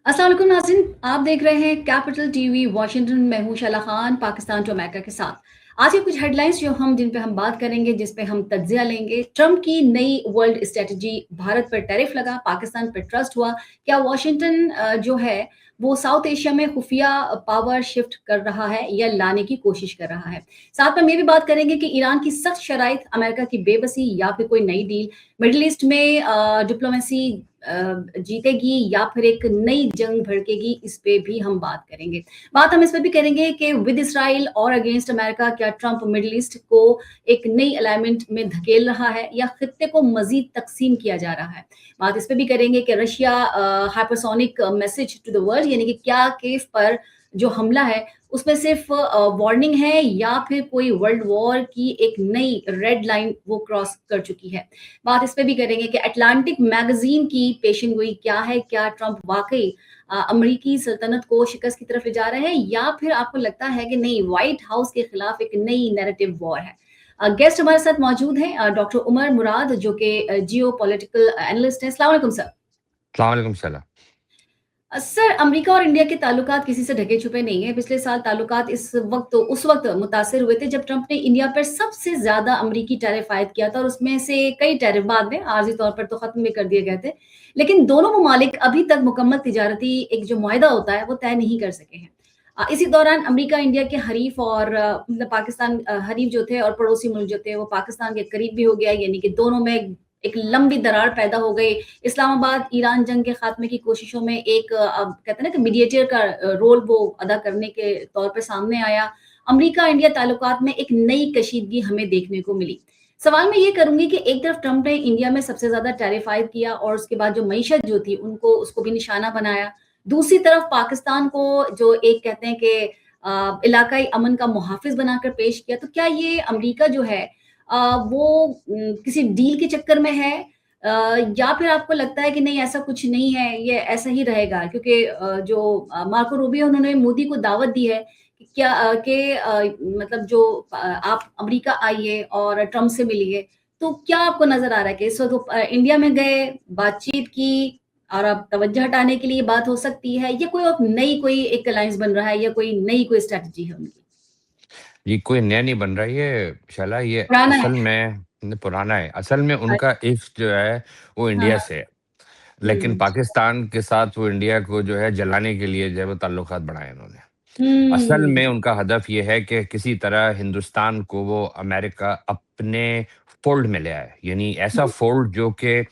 अस्सलाम वालेकुम नाज़रीन, आप देख रहे हैं कैपिटल टीवी वॉशिंगटन। मैं हूँ शैला खान, पाकिस्तान टू अमेरिका के साथ। आज के कुछ हेडलाइंस जिन पे हम बात करेंगे, जिस पे हम तज्ज़िया लेंगे। ट्रंप की नई वर्ल्ड स्ट्रैटेजी, भारत पर टैरिफ लगा, पाकिस्तान पर ट्रस्ट हुआ। क्या वॉशिंगटन जो है वो साउथ एशिया में खुफिया पावर शिफ्ट कर रहा है या लाने की कोशिश कर रहा है? साथ में ये भी बात करेंगे कि ईरान की सख्त शराइत, अमेरिका की बेबसी या फिर कोई नई डील, मिडल ईस्ट में डिप्लोमेसी जीतेगी या फिर एक नई जंग भड़केगी, इस पे भी हम बात करेंगे। बात हम इस पे भी करेंगे कि विद इसराइल और अगेंस्ट अमेरिका क्या ट्रंप मिडल ईस्ट को एक नई अलाइनमेंट में धकेल रहा है या खित्ते को मजीद तकसीम किया जा रहा है। बात इस पे भी करेंगे कि Russia hypersonic message to the world, यानी कि क्या केव पर जो हमला है उसमें सिर्फ वार्निंग है या फिर कोई वर्ल्ड वॉर की एक नई रेड लाइन वो क्रॉस कर चुकी है। बात इस पे भी करेंगे कि अटलांटिक मैगजीन की पेशिंग गोई क्या है? क्या ट्रंप वाकई अमरीकी सल्तनत को शिकस्त की तरफ ले जा रहे हैं या फिर आपको लगता है कि नहीं, व्हाइट हाउस के खिलाफ एक नई नैरेटिव वॉर है? गेस्ट हमारे साथ मौजूद हैं डॉक्टर उमर मुराद, जो कि जियो पॉलिटिकल एनालिस्ट हैं। अस्सलाम वालेकुम सर। अस्सलाम वालेकुम सलाम। सर, अमेरिका और इंडिया के ताल्लुकात किसी से ढके छुपे नहीं है। पिछले साल ताल्लुकात उस वक्त मुतासिर हुए थे जब ट्रंप ने इंडिया पर सबसे ज्यादा अमेरिकी टैरिफ आयद किया था और उसमें से कई टैरिफ बाद में आर्जी तौर पर तो खत्म भी कर दिए गए थे। लेकिन दोनों ममालिक अभी तक मुकम्मल तिजारती एक जो मुआहदा होता है वो तय नहीं कर सके हैं। इसी दौरान अमेरिका इंडिया के हरीफ और मतलब पाकिस्तान हरीफ जो थे और पड़ोसी मुल्क जो थे वो पाकिस्तान के करीब भी हो गया, यानी कि दोनों में एक लंबी दरार पैदा हो गई। इस्लामाबाद ईरान जंग के खात्मे की कोशिशों में एक कहते हैं ना कि मीडिएटर का रोल वो अदा करने के तौर पे सामने आया। अमेरिका इंडिया ताल्लुकात में एक नई कशीदगी हमें देखने को मिली। सवाल मैं ये करूंगी कि एक तरफ ट्रंप ने इंडिया में सबसे ज्यादा टैरिफ आयद किया और उसके बाद जो मईशत जो थी उनको उसको भी निशाना बनाया। दूसरी तरफ पाकिस्तान को जो एक कहते हैं कि इलाकाई अमन का मुहाफिज बनाकर पेश किया। तो क्या ये अमेरिका जो है वो किसी डील के चक्कर में है या फिर आपको लगता है कि नहीं, ऐसा कुछ नहीं है, ये ऐसा ही रहेगा? क्योंकि मार्को रूबियो, उन्होंने मोदी को दावत दी है कि मतलब जो आप अमेरिका आइए और ट्रम्प से मिलिए। तो क्या आपको नजर आ रहा है कि इस वक्त वो इंडिया में गए, बातचीत की और अब तवज्जो हटाने के लिए बात हो सकती है, या कोई अब नई कोई एक अलायंस बन रहा है या कोई नई कोई स्ट्रेटजी है उनकी? ये कोई नया नहीं बन रहा है, ये शाला ये पुराना है। असल में पुराना है। असल में उनका अच्छा। इश्क जो है वो हाँ, इंडिया हाँ। से है। लेकिन हुँ। पाकिस्तान के साथ वो इंडिया को जो है जलाने के लिए जो है वो ताल्लुकात बढ़ाए उन्होंने। असल में हुँ। उनका हदफ ये है कि किसी तरह हिंदुस्तान को वो अमेरिका अपने फ़ोल्ड में ले आए। यानी ऐसा हुँ, फ़ोल्ड जो कि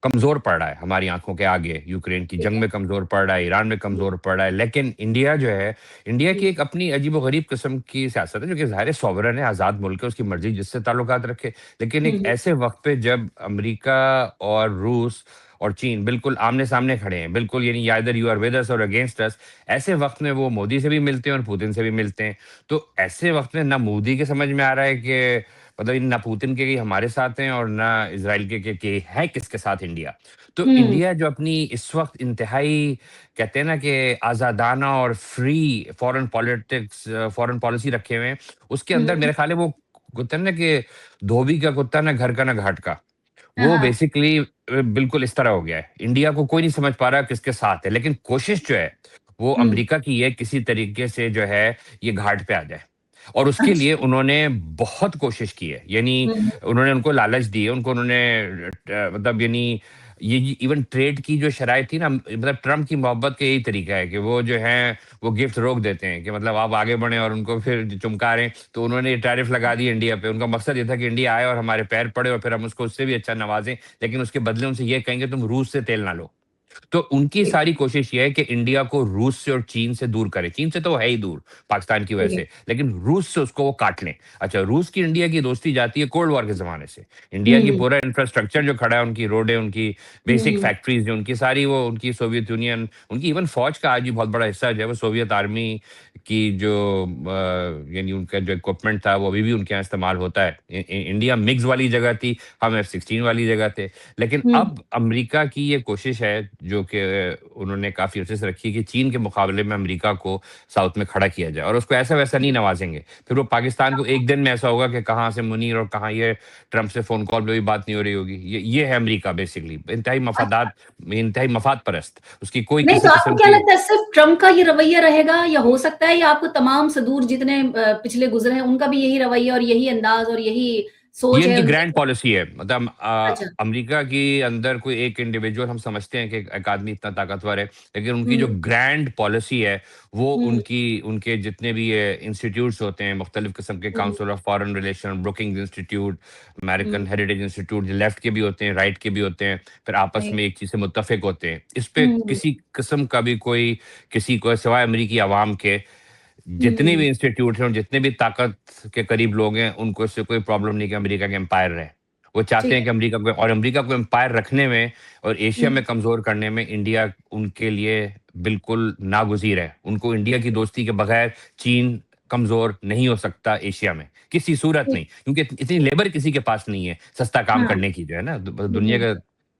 कमज़ोर पड़ रहा है हमारी आँखों के आगे, यूक्रेन की ठीक जंग है। में कमज़ोर पड़ रहा है, ईरान में जी, कमज़ोर पड़ रहा है। लेकिन इंडिया जो है, इंडिया की जी। एक अपनी अजीब-ओ-गरीब किस्म की सियासत है, जो कि ज़ाहिर है सॉवरेन है, आज़ाद मुल्क है, उसकी मर्ज़ी जिससे ताल्लुकात रखे। लेकिन हुँ, एक हुँ। ऐसे वक़्त पे जब अमेरिका और रूस और चीन बिल्कुल आमने-सामने खड़े हैं, बिल्कुल यानी either you are with us or against अस। ऐसे वक़्त में वो मोदी से भी मिलते हैं और पुतिन से भी मिलते हैं। तो ऐसे वक़्त में ना मोदी के समझ में आ रहा है कि मतलब ना पुतिन के कि हमारे साथ हैं और ना इज़राइल के है किसके साथ इंडिया। तो हुँ, इंडिया जो अपनी इस वक़्त इंतहाई कहते हैं ना कि आज़ादाना और फ्री फ़ॉरेन पॉलिसी रखे हुए हैं, उसके अंदर हुँ। मेरे ख़्याल है वो कहते हैं ना कि धोबी का कुत्ता ना घर का ना घाट का। हाँ, वो हाँ। बेसिकली बिल्कुल इस तरह हो गया है। इंडिया को कोई नहीं समझ पा रहा किसके साथ है, लेकिन कोशिश जो है, वो हुँ। अमेरिका की है किसी तरीके से जो है ये घाट पे आ जाए। और उसके लिए अच्छा। उन्होंने बहुत कोशिश की है। यानी हुँ, हुँ। उन्होंने उनको लालच दी है, उनको उन्होंने मतलब यानी ये इवन ट्रेड की जो शराइत थी ना, मतलब ट्रम्प की मोहब्बत का यही तरीका है कि वो जो है, वो गिफ्ट रोक देते हैं कि मतलब आप आगे बढ़ें और उनको फिर चमका रहे हैं। तो उन्होंने ये टैरिफ लगा दी इंडिया पे। उनका मकसद ये था कि इंडिया आए और हमारे पैर पड़े और फिर हम उसको उससे भी अच्छा नवाजें, लेकिन उसके बदले उनसे ये कहेंगे तुम रूस से तेल ना लो। तो उनकी ठीक सारी कोशिश ये है कि इंडिया को रूस से और चीन से दूर करे। चीन से तो वो है ही दूर, पाकिस्तान की वजह ठीक है। से, लेकिन रूस से उसको वो काट लें। अच्छा, रूस की इंडिया की दोस्ती जाती है कोल्ड वॉर के ज़माने से। हुँ, इंडिया की हुँ। पूरा इंफ्रास्ट्रक्चर जो खड़ा है, उनकी रोडें, उनकी हुँ, बेसिक हुँ। फैक्ट्रीज़ जो उनकी सारी वो उनकी सोवियत यूनियन, उनकी इवन फ़ौज का आज भी बहुत बड़ा हिस्सा जो है वो सोवियत आर्मी की जो यानी उनका जो इक्विपमेंट था वो अभी भी उनके यहाँ इस्तेमाल होता है। इंडिया मिग्स वाली जगह थी, हम F-16 वाली जगह थे। लेकिन हुँ। अब अमेरिका की ये कोशिश है जो कि उन्होंने काफ़ी अच्छे से रखी है कि चीन के मुकाबले में अमेरिका को साउथ में खड़ा किया जाए और उसको ऐसा-वैसा नहीं नवाज़ेंगे। फिर वो पाकिस्तान को एक दिन में ऐसा होगा कि कहाँ से मुनीर और कहाँ ये ट्रंप से फ़ोन कॉल पे भी बात नहीं हो रही होगी। ये है अमेरिका बेसिकली, इंतहाई मफ़ाद परस्त, उसकी कोई नहीं, किसी तो आपको किस्म क्या की लगता है सिर्फ ट्रम्प का ये रवैया रहेगा या हो सकता है या आपको तमाम सदूर जितने पिछले गुज़रे हैं उनका भी यही रवैया और यही अंदाज़ और यही ये सोच है उनकी उनकी? ग्रैंड पॉलिसी है। मतलब अच्छा। अमेरिका के अंदर कोई एक इंडिविजुअल हम समझते हैं कि एक आदमी इतना ताकतवर है, लेकिन उनकी जो हुँ, ग्रैंड पॉलिसी है, वो हुँ, उनके जितने भी इंस्टीट्यूट्स होते हैं, मुख्तलिफ किस्म के हुँ, Council of Foreign Relation, Brookings Institute, हुँ, अमेरिकन हेरिटेज इंस्टीट्यूट, जो लेफ्ट के भी होते हैं, राइट के भी होते हैं, फिर आपस सही। में एक चीज़ से मुत्तफ़िक होते हैं। इस पे हुँ, किसी किस्म का भी कोई किसी को सिवाय अमेरिकी अवाम के जितने हुँ, भी इंस्टीट्यूट हैं और जितने भी ताकत के करीब लोग हैं, उनको इससे कोई प्रॉब्लम नहीं कि अमेरिका के एम्पायर रहे। वो चाहते ठीक हैं है। कि अमेरिका को एम्पायर रखने में और एशिया हुँ, में कमज़ोर करने में इंडिया उनके लिए बिल्कुल नागुज़ीर है। उनको इंडिया की दोस्ती के बगैर चीन कमज़ोर नहीं हो सकता एशिया में, किसी सूरत ठीक। नहीं। क्योंकि इतनी लेबर किसी के पास नहीं है, सस्ता काम हाँ। करने की जो है ना, हुँ, दुनिया हुँ, का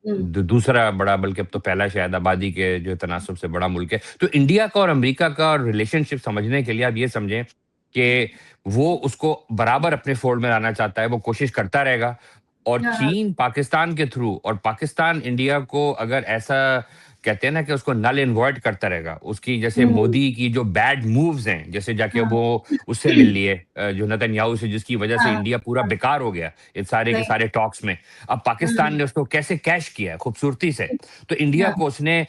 हुँ, दूसरा बड़ा बल्कि अब तो पहला शायद आबादी के जो तनासुब से बड़ा मुल्क है। तो इंडिया का और अमेरिका का रिलेशनशिप समझने के लिए आप ये समझें कि वो उसको बराबर अपने फोल्ड में लाना चाहता है, वो कोशिश करता रहेगा और हाँ, हाँ। चीन पाकिस्तान के थ्रू और पाकिस्तान इंडिया को अगर ऐसा कहते हैं ना कि उसको नल एंड करता रहेगा, उसकी जैसे हुँ, मोदी की जो बैड मूव्स हैं, जैसे जाके हाँ। वो उससे मिल लिए जो नेतन्याहू से, जिसकी वजह से हाँ, इंडिया पूरा हाँ, बेकार हो गया, ये सारे के सही। सारे टॉक्स में। अब पाकिस्तान हाँ, ने उसको कैसे कैश किया है खूबसूरती से। तो इंडिया हाँ। को उसने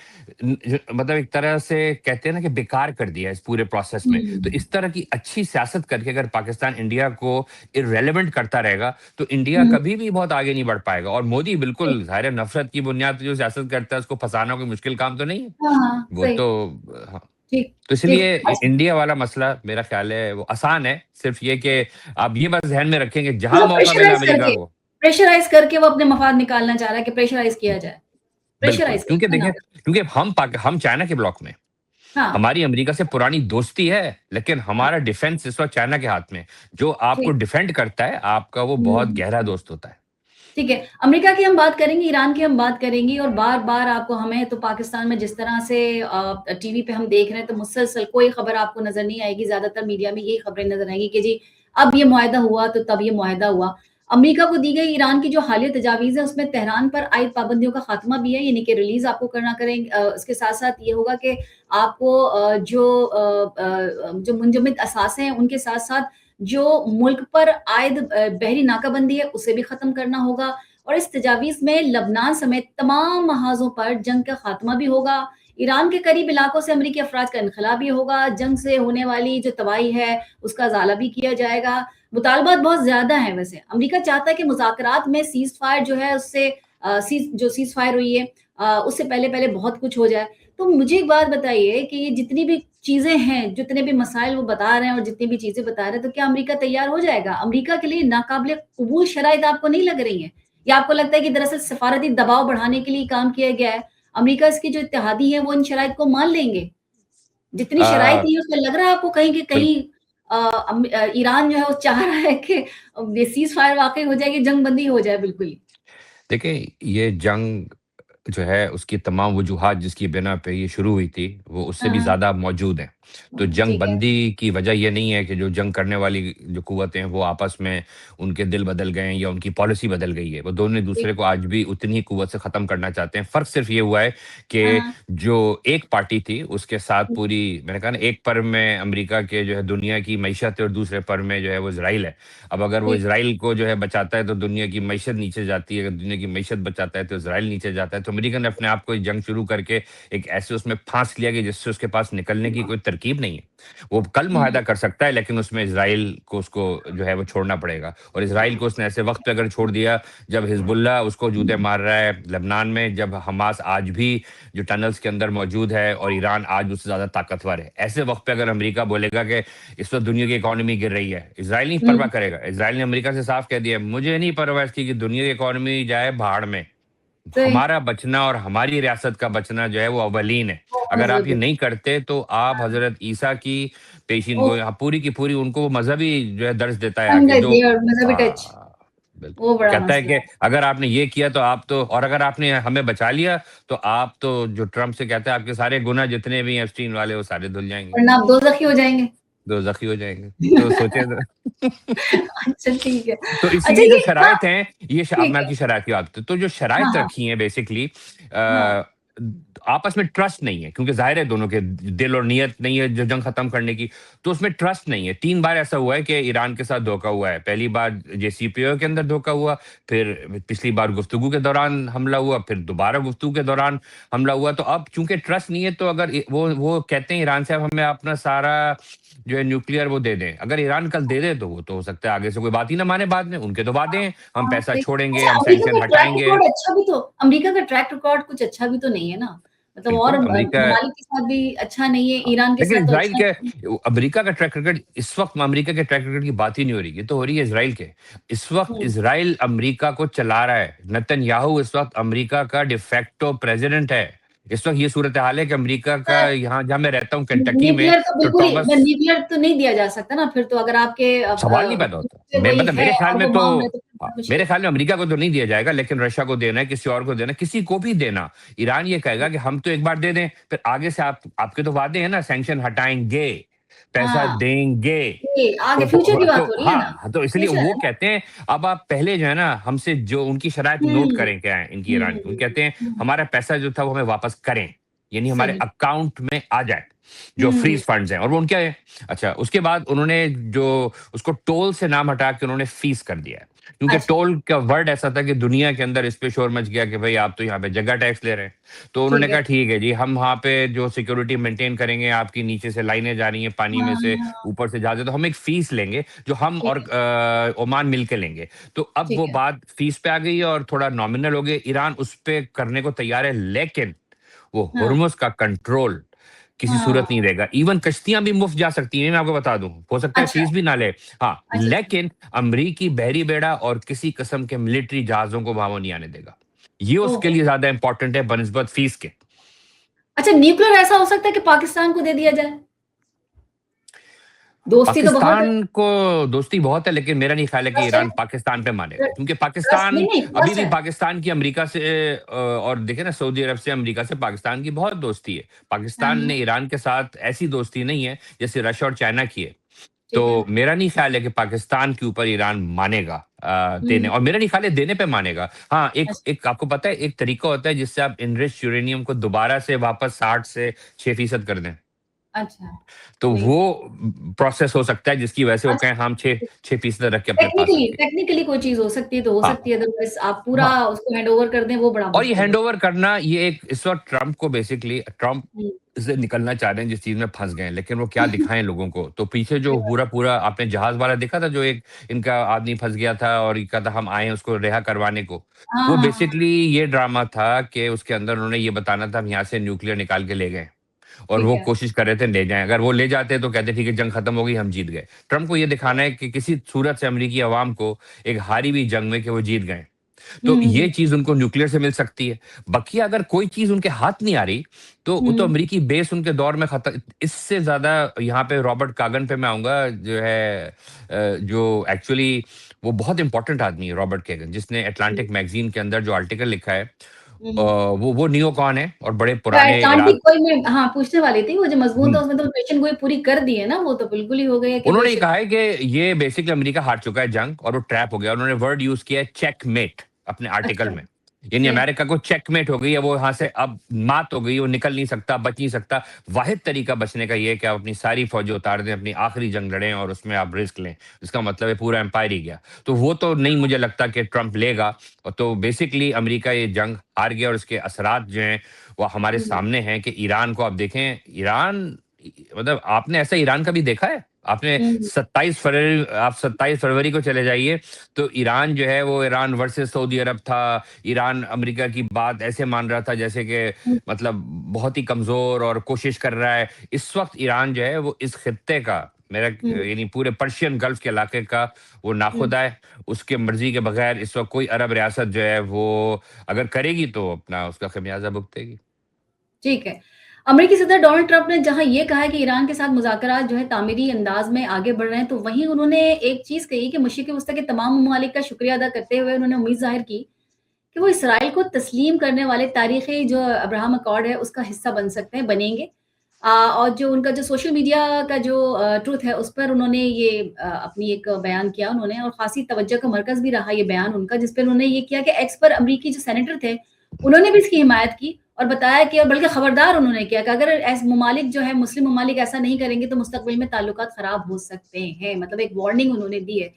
मतलब एक तरह से कहते हैं ना कि बेकार कर दिया इस पूरे प्रोसेस में। तो हुँ, इस तरह की अच्छी सियासत करके अगर पाकिस्तान इंडिया को इर्रेलेवेंट करता रहेगा, तो इंडिया हुँ, कभी भी बहुत आगे नहीं बढ़ पाएगा। और मोदी ठीक। बिल्कुल ज़ाहिर है नफ़रत की बुनियाद पे जो सियासत करता है, उसको फँसाना कोई मुश्किल काम तो नहीं है। हाँ, हाँ, वो सही। तो हाँ, ठीक, तो ठीक। इसलिए अच्छा, इंडिया वाला मसला मेरा ख़्याल है वो आसान है। सिर्फ़ ये कि आप ये बस ज़हन में रखें कि जहाँ मतलब मौका मिला अमेरिका को प्रेशराइज़ करके वो अपने मफ़ाद निकालना चाह रहा है कि प्रेशराइज़ किया जाए। बिल्कुल, प्रेशराइज़ क्योंकि करके, है ना? देखिए क्योंकि हम चाइना के ब्लॉक में हैं। हाँ, हमारी अमेरिका से पुरानी दोस्ती है, लेकिन हाँ, हमारा डिफेंस इस वक़्त चाइना के हाथ में है। जो आपको ठीक। डिफेंड करता है, आपका वो बहुत हुँ, गहरा दोस्त होता है। ठीक है। अमेरिका की हम बात करेंगे, ईरान की हम बात करेंगे और बार-बार आपको हमें तो पाकिस्तान में जिस तरह से टीवी पे हम देख रहे हैं तो मुसलसल कोई खबर आपको नज़र नहीं आएगी, ज़्यादातर मीडिया में यही खबरें नज़र आएँगी कि जी, अब ये मुआहदा हुआ तो तब ये मुआहदा हुआ। अमेरिका को दी गई ईरान की जो हालिया तजावीज़ है उसमें तेहरान पर आयद पाबंदियों का खात्मा भी है, यानी कि रिलीज़ आपको करना इसके साथ-साथ ये होगा कि आपको जो मुंजमद असासे हैं उनके साथ-साथ जो मुल्क पर आयद बहरी नाकाबंदी है उसे भी ख़त्म करना होगा और इस तजावीज़ में लबनान समेत तमाम महाज़ों पर जंग का खात्मा भी होगा। ईरान के करीब इलाकों से अमरीकी अफ़राज का इनख़ला भी होगा, जंग से होने वाली जो तबाही है उसका इज़ाला भी किया जाएगा। मुतालबात बहुत ज़्यादा हैं वैसे। अमरीका चाहता है कि मुज़ाकरात में सीज़-फायर जो है उससे सीज़-फायर हुई है उससे पहले-पहले बहुत कुछ हो जाए। तो मुझे एक बात बताइए कि ये जितनी भी चीज़ें हैं, जितने भी मसाइल वो बता रहे हैं और जितनी भी चीज़ें बता रहे हैं, तो क्या अमेरिका तैयार हो जाएगा? अमेरिका के लिए नाकाबिले कबूल शराइत आपको नहीं लग रही हैं? या आपको लगता है कि दरअसल सफारती दबाव बढ़ाने के लिए काम किया गया है? अमेरिका इसके जो इत्तेहादी हैं, वो इन शराइत को मान लेंगे? जितनी शराइत अ, थी, उसमें लग रहा है आपको कहीं कि बिल कहीं ईरान जो है, वो चाह रहा है कि ये सीज़ फायर वाक़ई हो जाए, कि जंग बंदी हो जाए बिल्कुल ही? देखिए, ये जंग जो है उसकी तमाम वजूहात जिसकी बिना पे ये शुरू हुई थी, वो उससे हाँ, भी हाँ। ज़्यादा मौजूद हैं। तो जंग ठीक है। बंदी की वजह ये नहीं है कि जो जंग करने वाली जो कुव्वतें हैं, वो आपस में उनके दिल बदल गए हैं या उनकी पॉलिसी बदल गई है। वो दोनों ठीक। एक-दूसरे को आज भी उतनी ही कुव्वत से ख़त्म करना चाहते हैं। फ़र्क सिर्फ़ ये हुआ है हाँ, कि हाँ। जो एक पार्टी थी, उसके साथ हुँ, पूरी मैंने कहा ना एक पर्व में अमेरिका के जो है दुनिया की मईशत है और दूसरे पर्व में जो है वो इज़राइल है। अब अगर वो ठीक। इज़राइल को जो है बचाता है तो दुनिया की मईशत नीचे जाती है, अगर दुनिया की मईशत बचाता है तो इज़राइल नीचे जाता है। तो अमेरिका ने अपने आप को ये जंग शुरू करके एक ऐसे उसमें फाँस लिया कि जिससे उसके पास निकलने की कोई तरकीब नहीं है। वो कल हुँ, मुआहदा कर सकता है लेकिन उसमें इज़राइल को उसको जो है वो छोड़ना पड़ेगा और इज़राइल को उसने ऐसे वक़्त पे अगर छोड़ दिया जब हिज़्बुल्लाह उसको जूते मार रहा है लेबनान में, जब हमास आज भी जो टनल्स के अंदर मौजूद है और ईरान आज उससे ज़्यादा ताकतवर है। ऐसे वक़्त पे अगर अमेरिका बोलेगा कि इस वक़्त दुनिया की इकॉनमी गिर रही है, इज़राइल नहीं हुँ, परवाह करेगा। इज़राइल ने अमेरिका से साफ कह दिया है, मुझे नहीं परवाह इसकी कि दुनिया की इकॉनमी जाए भाड़ में। सही। हमारा बचना और हमारी रियासत का बचना जो है वो अव्वलीन है। बहुत अगर आप ये ज़रूरी। नहीं करते तो आप हाँ। हज़रत ईसा की पेशीन ओह! गोई पूरी की पूरी उनको मज़हबी जो है दर्ज देता है आगे जो हमदर्दी और मज़हबी टच। अ, बिल्कुल। वो बड़ा कहता है मसला कि है। अगर आपने ये किया तो आप तो, और अगर आपने हमें बचा लिया, तो आप तो, जो ट्रम्प से कहता है, आपके सारे गुनाह जितने भी हैं एप्स्टीन वाले, वो सारे धुल जाएँगे। वरना आप दोज़खी हो जाएँगे। दोज़खी हो जाएँगे। तो सोचिए ज़रा। अच्छा ठीक है। तो अच्छा इसीलिए जो ये हाँ, शराइत हैं, ये अब ठीक मैं है। आपकी शराइत की बात करता हूँ। तो जो हाँ, शराइत हाँ, रखी हैं बेसिकली, हाँ। आपस में ट्रस्ट नहीं है, क्योंकि ज़ाहिर है दोनों के दिल और नियत नहीं है जो जंग खत्म करने की, तो उसमें ट्रस्ट नहीं है। 3 बार ऐसा हुआ है कि ईरान के साथ धोखा हुआ है। पहली बार JCPOA के अंदर धोखा हुआ, फिर पिछली बार गुफ्तगू के दौरान हमला हुआ, फिर दोबारा गुफ्तगू के दौरान हमला हुआ। तो अब चूँकि ट्रस्ट नहीं है, तो अगर वो कहते हैं ईरान से, अब हमें अपना सारा जो है न्यूक्लियर वो दे दें। अगर ईरान कल दे दे, तो वो तो हो सकता है आगे से कोई बात ही ना माने बाद में। उनके तो वादे हैं, हम हाँ, पैसा सही। छोड़ेंगे, अच्छा हम अमेरिका सैंक्शन का ट्रैक हटाएँगे। रिकॉर्ड अच्छा भी तो अमेरिका का ट्रैक रिकॉर्ड कुछ अच्छा भी तो नहीं है ना। मतलब और बिल्कुल, अमेरिका, ममालिक के साथ भी अच्छा नहीं है, हाँ, ईरान के लेकिन साथ तो इज़राइल अच्छा के, नहीं है। अमेरिका का ट्रैक रिकॉर्ड इस वक़्त, अमेरिका के ट्रैक रिकॉर्ड की बात ही नहीं हो रही, ये तो हो रही है इज़राइल के। इस वक़्त हुँ, इज़राइल अमेरिका को चला रहा है। नेतन्याहू इस वक़्त अमेरिका का डे फैक्टो प्रेज़िडेंट है। इस वक़्त ये सूरत-ए-हाल है कि अमेरिका का, पर यहाँ जहाँ मैं रहता हूँ केंटकी में, न्यूक्लियर तो तो बिल्कुल ही टॉमस, न्यूक्लियर तो नहीं दिया जा सकता ना फिर तो अगर आपके सवाल नहीं पैदा होता। मैं वही मतलब है मेरे ख्याल और में वो तो, माँग रहे तो फिर हाँ, मुश्किल मेरे ख्याल में अमेरिका को तो नहीं दिया जाएगा, लेकिन रशिया को देना है, किसी और को देना है, किसी को भी देना। ईरान ये कहेगा कि हम तो एक बार दे दें, फिर आगे से आपके तो वादे हैं ना, सैंक्शन हटाएँगे, पैसा हाँ, देंगे। ये आगे फ्यूचर की बात हो रही है ना, हाँ, तो इसलिए फ्यूचर वो है ना। कहते हैं, अब आप पहले जो है ना, हमसे जो उनकी शराइत हुँ, नोट करें क्या है इनकी, हुँ, ईरान हुँ, की। वो कहते हैं हुँ, हमारा पैसा जो था वो हमें वापस करें, यानी हमारे सही। अकाउंट में आ जाए, जो हुँ, हुँ, फ्रीज़ फंड्स हैं, और वो उनके हैं। अच्छा, उसके बाद उन्होंने जो उसको टोल से नाम हटा के उन्होंने फीस कर दिया है। क्योंकि अच्छा, टोल का वर्ड ऐसा था कि दुनिया के अंदर इस पे शोर मच गया कि भई आप तो यहाँ पे जगह टैक्स ले रहे हैं। तो उन्होंने ठीक है। कहा ठीक है जी, हम वहाँ पे जो सिक्योरिटी मेंटेन करेंगे, आपकी नीचे से लाइनें जा रही हैं पानी हाँ, में से, हाँ, हाँ, ऊपर से जहाज़ है, तो हम एक फीस लेंगे, जो हम ठीक और है, ओमान मिल के लेंगे। तो अब ठीक वो है। बात फीस पे आ गई है और थोड़ा नॉमिनल हो गए। ईरान उस पे करने को तैयार है, लेकिन वो हाँ, हुर्मुज़ का कंट्रोल किसी हाँ, सूरत नहीं देगा। इवन कश्तियाँ भी मुफ्त जा सकती हैं, मैं आपको बता दूँ। हो सकता है अच्छा, फीस भी ना ले। हाँ, अच्छा, अच्छा। लेकिन अमरीकी बहरी बेड़ा और किसी किस्म के मिलिट्री जहाज़ों को वहाँ वो नहीं आने देगा। ये उसके ओहो! लिए ज़्यादा इम्पोर्टेंट है बनिस्बत फीस के। अच्छा न्यूक्लियर ऐसा हो सकता है कि पाकिस्तान को दे दिया जाए? दोस्ती तो बहुत है, पाकिस्तान को दोस्ती बहुत है, लेकिन मेरा नहीं ख्याल है कि ट्रस्ट है, ईरान पाकिस्तान पे मानेगा, क्योंकि ट्रस्ट पाकिस्तान नहीं, अभी ट्रस्ट भी, है। पाकिस्तान की अमेरिका से और देखिए ना, सऊदी अरब से, अमेरिका से पाकिस्तान की बहुत दोस्ती है। हाँ, पाकिस्तान हाँ, ने ईरान के साथ ऐसी दोस्ती नहीं है जैसे रशिया और चाइना की है। ठीक है। तो मेरा नहीं ख्याल है कि पाकिस्तान के ऊपर ईरान मानेगा देने, हुँ, और मेरा नहीं ख्याल है देने पे मानेगा। हाँ, एक अच्छा, एक आपको पता है, एक तरीका होता है जिससे आप एनरिच्ड यूरेनियम को दोबारा से वापस 60 से 6% कर दें। अच्छा, तो ठीक वो है। प्रोसेस हो सकता है जिसकी वजह से वो अच्छा, कहें हम 6% रख के अपने पास टेक्निकली रखें। टेक्निकली कोई चीज़ हो सकती है तो हो सकती हाँ, है, अदरवाइज़ आप पूरा हाँ। उसको हैंडओवर कर दें, वो बड़ा और ये मुश्किल है। हैंडओवर करना, ये एक इस वक़्त ट्रम्प को बेसिकली, ट्रम्प हुँ। से निकलना चाह रहे हैं जिस चीज़ में फँस गए हैं, लेकिन वो क्या दिखाएँ लोगों को? तो पीछे सही जो बात पूरा-पूरा आपने जहाज़ वाला देखा था, जो एक इनका आदमी फँस गया था और ये कहा था हम आए हैं उसको रिहा करवाने को। हाँ, वो हाँ, हाँ, बेसिकली ये ड्रामा था कि उसके अंदर उन्होंने ये बताना था हम यहाँ से न्यूक्लियर निकाल के ले गए, और ठीक वो है। कोशिश कर रहे थे ले जाएँ। अगर वो ले जाते तो कहते ठीक है जंग खत्म हो गई, हम जीत गए। ट्रम्प को ये दिखाना है कि किसी सूरत से अमेरिकी अवाम को एक हारी हुई जंग में कि वो जीत गए। हुँ, तो हुँ, ये हुँ। चीज़ उनको न्यूक्लियर से मिल सकती है। बकिया अगर कोई चीज़ उनके हाथ नहीं आ रही, तो वो तो हुँ, अमेरिकी बेस उनके दौर में खत इससे ज़्यादा, यहाँ पे रॉबर्ट कागन पे मैं आऊँगा, जो है जो एक्चुअली वो बहुत इम्पोर्टेंट आदमी है, रॉबर्ट कागन, जिसने हुँ, अटलांटिक मैगज़ीन के अंदर जो आर्टिकल लिखा है, हुँ। वो नियोकॉन है और बड़े तो पुराने अटलांटिक इराक। वही मैं हाँ, पूछने वाली थी, वो जो मज़मून था हुँ। उसमें तो पेशन गोई पूरी कर दी है ना, वो तो बिल्कुल ही हो गई है कि उन्होंने ये बेशक कहा है कि ये बेसिकली अमेरिका हार चुका है जंग और वो ट्रैप हो गया। उन्होंने वर्ड यूज़ किया है चेकमेट अपने आर्टिकल अच्छा, में। यानी फिर? अमेरिका को चेकमेट हो गई है, वो यहाँ से अब मात हो गई, वो निकल नहीं सकता, बच नहीं सकता। वाहिद तरीका बचने का ये है कि आप अपनी सारी फौजें उतार दें, अपनी आखिरी जंग लड़ें और उसमें आप रिस्क लें। इसका मतलब है पूरा एम्पायर ही गया। तो वो तो नहीं मुझे लगता कि ट्रम्प लेगा, और तो बेसिकली अमेरिका ये जंग हार गया और उसके असरात जो हैं, वो हमारे हुँ, सामने हैं कि ईरान को आप देखें, ईरान मतलब आपने ऐसा ईरान कभी देखा है? आपने हुँ, 27 फरवरी को चले जाइए, तो ईरान जो है वो ईरान वर्सेस सऊदी अरब था। ईरान अमेरिका की बात ऐसे मान रहा था जैसे कि हुँ, मतलब बहुत ही कमज़ोर और कोशिश कर रहा है। इस वक़्त ईरान जो है वो इस खित्ते का, मेरा हुँ, यानी पूरे पर्शियन गल्फ़ के इलाके का वो हुँ, नाखुदा है। उसके मर्ज़ी के बगैर इस वक़्त कोई अरब रियासत जो है वो अगर करेगी तो अपना उसका ख़मियाज़ा भुगतेगी। ठीक है। अमेरिकी सदर डोनाल्ड ट्रंप ने जहाँ ये कहा है कि ईरान के साथ मुज़ाकरात जो है तामीरी अंदाज में आगे बढ़ रहे हैं, तो वहीं उन्होंने एक चीज़ कही कि मशरिक़ वस्ता के तमाम ममालिक का शुक्रिया अदा करते हुए उन्होंने उम्मीद ज़ाहिर की कि वो इसराइल को तस्लीम करने वाले तारीख़ी जो अब्राहम अकॉर्ड है, उसका हिस्सा बन सकते हैं, बनेंगे। और जो उनका जो सोशल मीडिया का जो ट्रुथ है, उस पर उन्होंने ये अपनी एक बयान किया उन्होंने और ख़ासी तवज्जो का मरकज़ भी रहा ये बयान उनका, जिस पे उन्होंने ये किया कि एक्स पर अमरीकी जो सेनेटर थे, उन्होंने भी इसकी हिमायत की और बताया कि और बल्कि खबरदार उन्होंने किया कि अगर ऐसे ममालिक जो है मुस्लिम ममालिक ऐसा नहीं करेंगे तो मुस्तकबिल में ताल्लुकात ख़राब हो सकते हैं। मतलब एक वार्निंग उन्होंने दी है।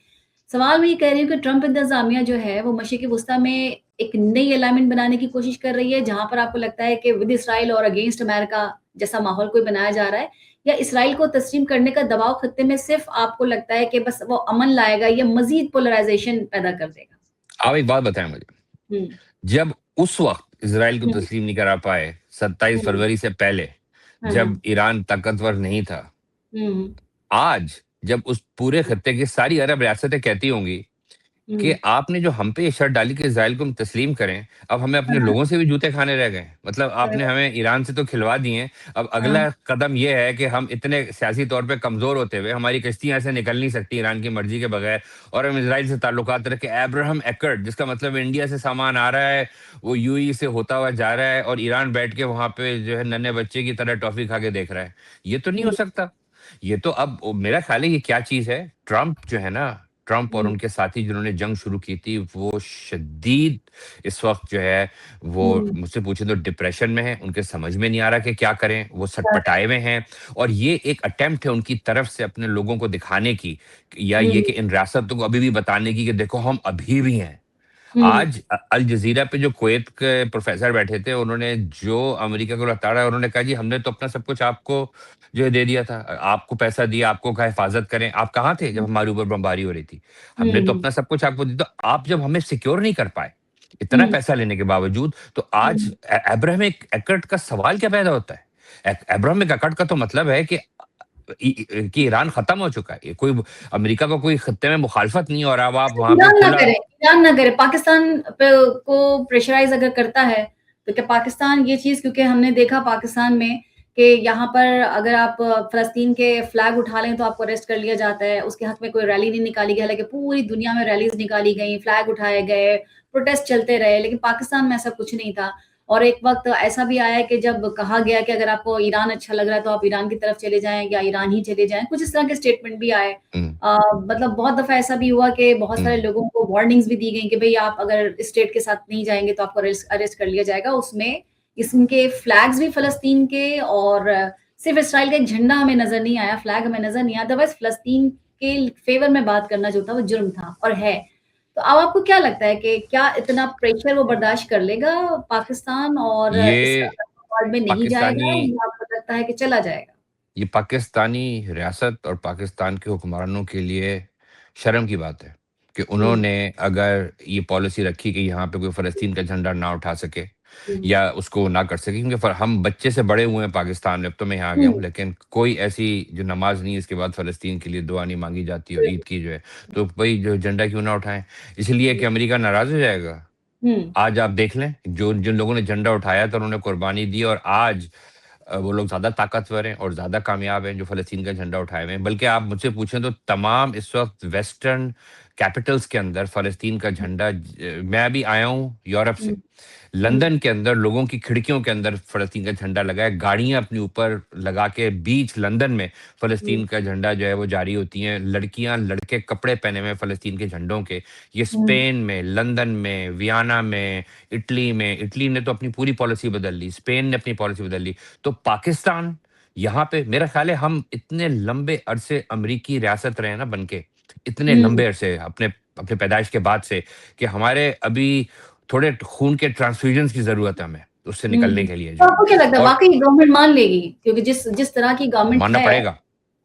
सवाल मैं ये कह रही हूँ कि ट्रंप इंतज़ामिया जो है वो मशरिक़ वस्ता में एक नई अलाइनमेंट बनाने की कोशिश कर रही है, जहाँ पर आपको लगता है कि विद इसराइल और अगेंस्ट अमेरिका जैसा माहौल कोई बनाया जा रहा है, या इसराइल को तस्लीम करने का दबाव खत्ते में सिर्फ़ आपको लगता है कि बस वो अमन लाएगा या मज़ीद पोलराइज़ेशन पैदा कर देगा? आप एक बात बताएँ मुझे, हुँ, जब उस वक़्त इज़राइल को हुँ, तस्लीम नहीं करा पाए, 27 हुँ, फरवरी से पहले, हाँ, जब हाँ। ईरान ताकतवर नहीं था, हुँ, आज जब उस पूरे खत्ते की सारी अरब रियासतें कहती होंगी कि हुँ, आपने जो हम पे ये शर्त डाली कि इज़राइल को हम तस्लीम करें, अब हमें हाँ, अपने हाँ, लोगों से भी जूते खाने रह गए। मतलब आपने बराबर, हमें ईरान से तो खिलवा दिए हैं, अब हाँ, अगला कदम ये है कि हम इतने सियासी तौर पे कमज़ोर होते हुए, हमारी कश्तियाँ ऐसे निकल नहीं सकती ईरान की मर्ज़ी के बगैर और हम इज़राइल से ताल्लुकात रखें। अब्राहम एक्कॉर्ड जिसका मतलब इंडिया से सामान आ रहा है, वो यूएई से होता हुआ जा रहा है और ईरान बैठ के वहाँ पे जो है नन्हे बच्चे की तरह टॉफ़ी खा के देख रहा है। ये तो नहीं हो हुँ, सकता। ये तो अब मेरा ख़्याल है ये क्या चीज़ है, ट्रम्प जो है ना, ट्रम्प और हुँ, उनके साथी जिन्होंने जंग शुरू की थी, वो शदीद इस वक़्त जो है, वो हुँ, मुझसे पूछें तो डिप्रेशन में हैं, उनके समझ में नहीं आ रहा कि क्या करें, वो करेक्ट, सटपटाए हुए हैं और ये एक अटेम्प्ट है उनकी तरफ से अपने लोगों को दिखाने की या हुँ, ये कि इन रियासतों को अभी भी बताने की कि देखो हम अभी भी हैं। हुँ, आज अल जज़ीरा पे जो कुवैत के प्रोफ़ेसर बैठे थे, उन्होंने जो अमेरिका को लताड़ा, उन्होंने कहा जी हमने तो अपना सब कुछ आपको जो है दे दिया था। आपको पैसा दिया, आपको कहा हिफ़ाज़त करें। आप कहाँ थे जब हमारे ऊपर बमबारी हो रही थी? हमने तो हुँ, अपना सब कुछ आपको दिया। तो आप जब हमें सिक्योर नहीं कर पाए, इतना हुँ, पैसा लेने के बावजूद, तो आज हुँ, अब्राहमिक एक्कॉर्ड का सवाल क्या पैदा होता है? अब्राहमिक एक्कॉर्ड का तो मतलब है कि कि ईरान खत्म हो चुका है। ये कोई अमेरिका का कोई खत्ते में मुखालफत नहीं हो रहा, अब आप वहाँ पे ईरान ना खुला करे ईरान ना करे, पाकिस्तान पे को प्रेशराइज़ अगर करता है, तो क्या पाकिस्तान ये चीज़ क्योंकि हमने देखा पाकिस्तान में कि यहाँ पर अगर आप फ़लस्तीन के फ्लैग उठा लें, तो आपको अरेस्ट कर लिया जाता है। उसके हक में कोई रैली नहीं निकाली गई, हालाँकि पूरी दुनिया में रैलीज़ निकाली गई, फ्लैग उठाए गए, प्रोटेस्ट चलते रहे, लेकिन पाकिस्तान में ऐसा कुछ नहीं था। और एक वक़्त ऐसा भी आया कि जब कहा गया कि अगर आपको ईरान अच्छा लग रहा है, तो आप ईरान की तरफ चले जाएँ या ईरान ही चले जाएँ। कुछ इस तरह के स्टेटमेंट भी आए। हुँ, मतलब बहुत दफ़ा ऐसा भी हुआ कि बहुत हुँ, सारे लोगों को वार्निंग्स भी दी गई कि भई आप अगर इस स्टेट के साथ नहीं जाएँगे तो आपको अरेस्ट अरेस्ट कर लिया जाएगा। उसमें इसके फ्लैग्स भी फ़लस्तीन के और सिर्फ़ इसराइल का एक झंडा हमें नज़र नहीं आया, फ्लैग हमें नज़र नहीं आया। अदरवाइज़ फ़लस्तीन के फ़ेवर में बात करना जो था वो जुर्म था और है। तो अब आपको क्या लगता है कि क्या इतना प्रेशर वो बर्दाश्त कर लेगा पाकिस्तान और इस ये अकॉर्ड में नहीं पाकिस्तानी जाएगा या आपको लगता है कि चला जाएगा? ये पाकिस्तानी रियासत और पाकिस्तान के हुक्मरानों के लिए शर्म की बात है कि हुँ, उन्होंने अगर ये पॉलिसी रखी कि यहाँ पे कोई फ़लस्तीन का झंडा ना उठा सके हुँ, या उसको ना कर सके क्योंकि हम बच्चे से बड़े हुए हैं पाकिस्तान में, अब तो मैं यहाँ आ गया हुँ, हूँ, लेकिन कोई ऐसी जो नमाज नहीं इसके बाद फ़लस्तीन के लिए दुआ नहीं मांगी जाती और ईद की जो है, तो भाई जो झंडा क्यों ना उठाएं, इसलिए कि अमेरिका नाराज़ हो जाएगा। हुँ, आज आप देख लें, जो जिन लोगों ने झंडा उठाया था उन्होंने कुर्बानी दी और आज वो लोग ज़्यादा ताकतवर हैं और ज़्यादा कामयाब हैं जो फ़लस्तीन का झंडा उठाए हुए हैं। बल्कि आप मुझसे पूछें तो तमाम इस वक़्त वेस्टर्न कैपिटल्स के अंदर फ़लस्तीन का झंडा मैं अभी आया हूँ यूरोप हुँ, से। हुँ, लंदन के अंदर लोगों की खिड़कियों के अंदर फ़लस्तीन का झंडा लगा है। गाड़ियाँ अपने ऊपर लगा के बीच लंदन में हुँ, फ़लस्तीन का झंडा जो है वो जारी होती हैं। लड़कियाँ, लड़के कपड़े पहने हुए हैं फ़लस्तीन के झंडों के। ये हुँ, स्पेन में, लंदन में, वियना में, इटली ने तो अपनी पूरी पॉलिसी बदल ली, स्पेन ने अपनी पॉलिसी बदल ली। तो पाकिस्तान यहाँ पे मेरा ख़्याल है हम इतने लंबे अरसे अमरीकी रियासत रहे हैं ना बन के, इतने हुँ। लंबे अरसे अपने अपने पैदाइश के बाद से कि हमारे अभी थोड़े खून के ट्रांसफ्यूजन्स की ज़रूरत है हमें, उससे हुँ। निकलने के लिए तो जो है। आपको क्या लगता है और वाक़ई गवर्नमेंट मान लेगी? क्योंकि जिस जिस तरह की गवर्नमेंट मानना है पड़ेगा,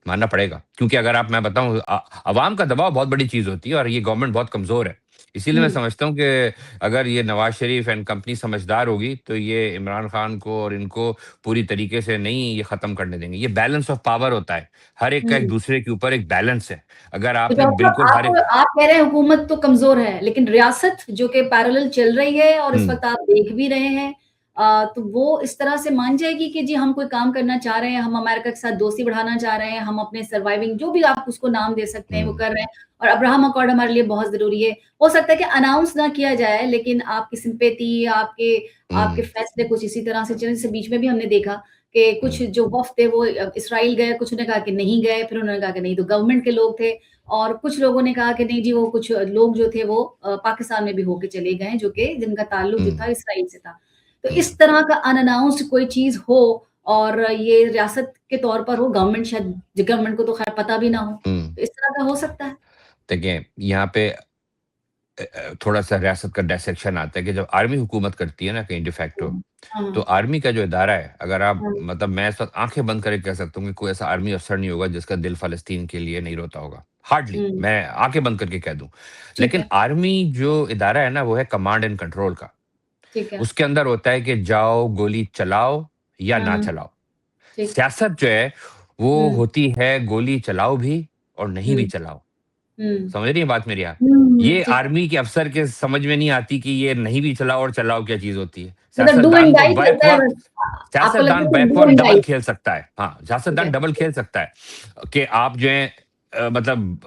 मानना पड़ेगा। क्योंकि अगर आप मैं बताऊँ अवाम का दबाव बहुत बड़ी चीज़ होती है और ये गवर्नमेंट बहुत कमज़ोर है। इसीलिए मैं हुँ, समझता हूँ कि अगर ये नवाज़ शरीफ एंड कंपनी समझदार होगी, तो ये इमरान खान को और इनको पूरी तरीके से नहीं ये ख़त्म करने देंगे। ये बैलेंस ऑफ पावर होता है। हर एक का एक हुँ। दूसरे के ऊपर एक बैलेंस है। अगर तो आपने डॉक्टर बिल्कुल हर आप एक आप कह रहे हैं हुकूमत तो कमज़ोर है, लेकिन रियासत जो कि पैरेलल चल रही है और इस हुँ, वक़्त आप देख भी रहे हैं तो वो इस तरह से मान जाएगी कि जी हम कोई काम करना चाह रहे हैं, हम अमेरिका के साथ दोस्ती बढ़ाना चाह रहे हैं, हम अपने सर्वाइविंग जो भी आप उसको नाम दे सकते हैं वो कर रहे हैं और अब्राहम अकॉर्ड हमारे लिए बहुत ज़रूरी है। हो सकता है कि अनाउंस ना किया जाए लेकिन आपकी सिम्पैथी, आपके आपके फैसले कुछ इसी तरह से चले, जैसे बीच में भी हमने देखा कि कुछ जो वफ़्द थे वो इज़राइल गए, कुछ ने कहा कि नहीं गए, फिर उन्होंने कहा कि नहीं, तो गवर्नमेंट के लोग थे और कुछ लोगों ने कहा कि नहीं जी वो कुछ लोग जो थे वो पाकिस्तान में भी होके चले गए जो कि जिनका ताल्लुक जो था इज़राइल से था। तो इस तरह का अनअनाउंस्ड कोई चीज़ हो और ये रियासत के तौर पर हो, गवर्नमेंट शायद गवर्नमेंट को तो खैर पता भी ना हो, तो इस तरह का हो सकता है। देखिए, यहाँ पे थोड़ा-सा रियासत का डायसेक्शन आता है कि जब आर्मी हुकूमत करती है ना कहीं डे फैक्टो, तो हाँ, आर्मी का जो इदारा है, अगर आप हाँ, मतलब मैं इस वक़्त आँखें बंद करके कह सकता हूँ कि कोई ऐसा आर्मी अफ़सर नहीं होगा जिसका दिल फ़लस्तीन के लिए नहीं रोता होगा। हार्डली, हुँ, मैं आँखें बंद करके कह दूँ। ठीक लेकिन है, आर्मी जो इदारा है ना, वो है कमांड एंड कंट्रोल का। ठीक है। उसके अंदर होता है कि जाओ, गोली चलाओ या ना हाँ, चलाओ। ठीक। सियासत जो है, वो हुँ, होती है गोली चलाओ भी और नहीं भी हुँ, चलाओ। हुँ, समझ रही हैं बात मेरी आप? ये ठीक है। आर्मी के अफ़सर के समझ में नहीं आती कि ये नहीं भी चलाओ और चलाओ क्या चीज़ होती है। मतलब डू सियासतदान एंड तो डाई बैक चलता है वक़्त बस। आपको लगता सियासतदान है कि बैक डू वक़्त एंड डबल डाई खेल सकता है। हाँ, ठीक सियासतदान है। डबल खेल सकता है कि आप जो है मतलब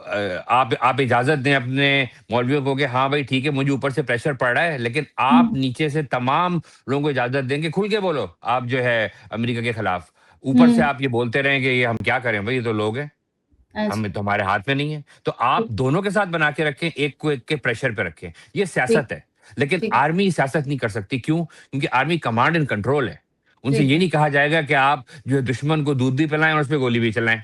आप इजाज़त दें अपने मौलवियों को कि हाँ भाई ठीक है, मुझे ऊपर से प्रेशर पड़ रहा है, लेकिन आप हुँ, नीचे से तमाम लोगों को इजाज़त दें कि खुल के बोलो, आप जो है अमेरिका के खिलाफ। ऊपर से हुँ, आप ये बोलते रहें कि ये हम क्या करें भई, ये तो लोग हैं। अच्छा, हम तो हमारे हाथ में नहीं है। तो आप ठीक, दोनों के साथ बना के रखें, एक को एक के प्रेशर पे रखें। ये ठीक, सियासत है। लेकिन ठीक, आर्मी सियासत नहीं कर सकती, क्यों? क्योंकि आर्मी कमांड एंड कंट्रोल है। उनसे ठीक ये है। नहीं कहा जाएगा कि आप जो है दुश्मन को दूध भी पिलाएँ और उसपे गोली भी चलाएँ।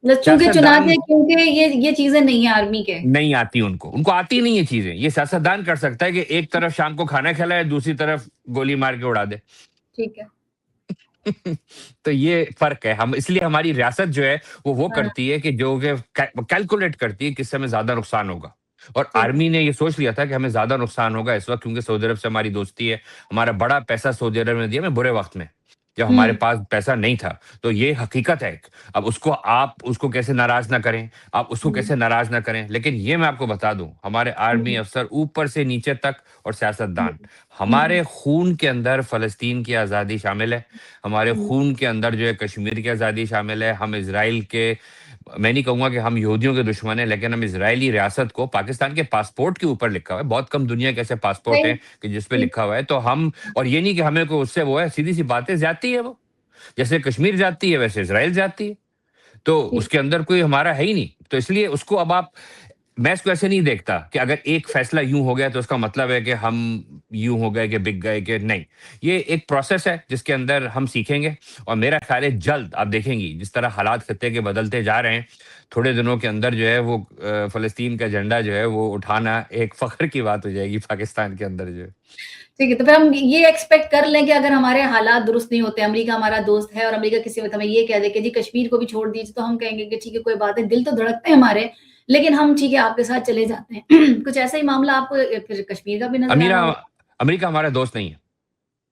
मतलब चूँकि चुनाव सियासतदान है क्योंकि ये चीज़ें नहीं है आर्मी के। नहीं आती उनको। उनको आती नहीं ये चीज़ें। ये सियासतदान कर सकता है कि एक तरफ शाम को खाना खिलाए, दूसरी तरफ गोली मार के उड़ा दे। ठीक है। तो ये फ़र्क है। हम इसलिए हमारी रियासत जो है वो हाँ, करती है कि जो कि कैलकुलेट करती है किससे हमें ज़्यादा नुकसान होगा। और ठीक है। आर्मी ने ये सोच लिया था कि हमें ज़्यादा नुकसान होगा इस वक़्त, क्योंकि सऊदी अरब से हमारी दोस्ती है। हमारा बड़ा पैसा सऊदी अरब ने दिया हमें बुरे वक़्त में, जब हमारे हुँ, पास पैसा नहीं था। तो ये हकीकत है। अब उसको आप उसको कैसे नाराज़ ना करें, आप उसको हुँ, कैसे नाराज़ ना करें। लेकिन ये मैं आपको बता दूँ, हमारे आर्मी हुँ, अफ़सर ऊपर से नीचे तक और हुँ, सियासतदान, हुँ, हमारे खून के अंदर फ़लस्तीन की आज़ादी शामिल है। हमारे हुँ, खून के अंदर जो है कश्मीर की आज़ादी शामिल है। हम इज़राइल के, मैं नहीं कहूँगा कि हम यहूदियों के दुश्मन हैं, लेकिन हम इज़राइली रियासत को पाकिस्तान के पासपोर्ट के ऊपर लिखा हुआ है। बहुत कम दुनिया के ऐसे पासपोर्ट सही, हैं कि जिस पे ठीक, लिखा हुआ है। तो हम, और ये नहीं कि हमें कोई उससे वो है, सीधी-सी बात है, ज़्यादती है वो। जैसे कश्मीर ज़्यादती है, वैसे इज़राइल ज़्यादती है। तो ठीक, उसके अंदर कोई हमारा है ही नहीं। तो इसलिए उसको अब आप, मैं इसको ऐसे नहीं देखता कि अगर एक फैसला यूँ हो गया तो उसका मतलब है कि हम यूँ हो गए कि बिक गए, कि नहीं। ये एक प्रोसेस है जिसके अंदर हम सीखेंगे और मेरा ख़्याल है जल्द आप देखेंगी जिस तरह हालात खत्ते के बदलते जा रहे हैं, थोड़े दिनों के अंदर जो है वो फ़लस्तीन का झंडा जो है वो उठाना एक फ़ख्र की बात हो जाएगी पाकिस्तान के अंदर जो है। ठीक है, तो फिर हम ये एक्सपेक्ट कर लें कि अगर हमारे हालात दुरुस्त नहीं होते, अमेरिका हमारा दोस्त है और अमेरिका किसी वक़्त हमें ये कह दे कि जी कश्मीर को भी छोड़ दीजिए, तो हम कहेंगे कि ठीक है, कोई बात नहीं, दिल तो धड़कते हैं हमारे, लेकिन हम ठीक है आपके साथ चले जाते हैं। कुछ ऐसा ही मामला आपको फिर कश्मीर का भी नज़र आ अमीरा रहा होगा? अमेरिका हमारा दोस्त नहीं है।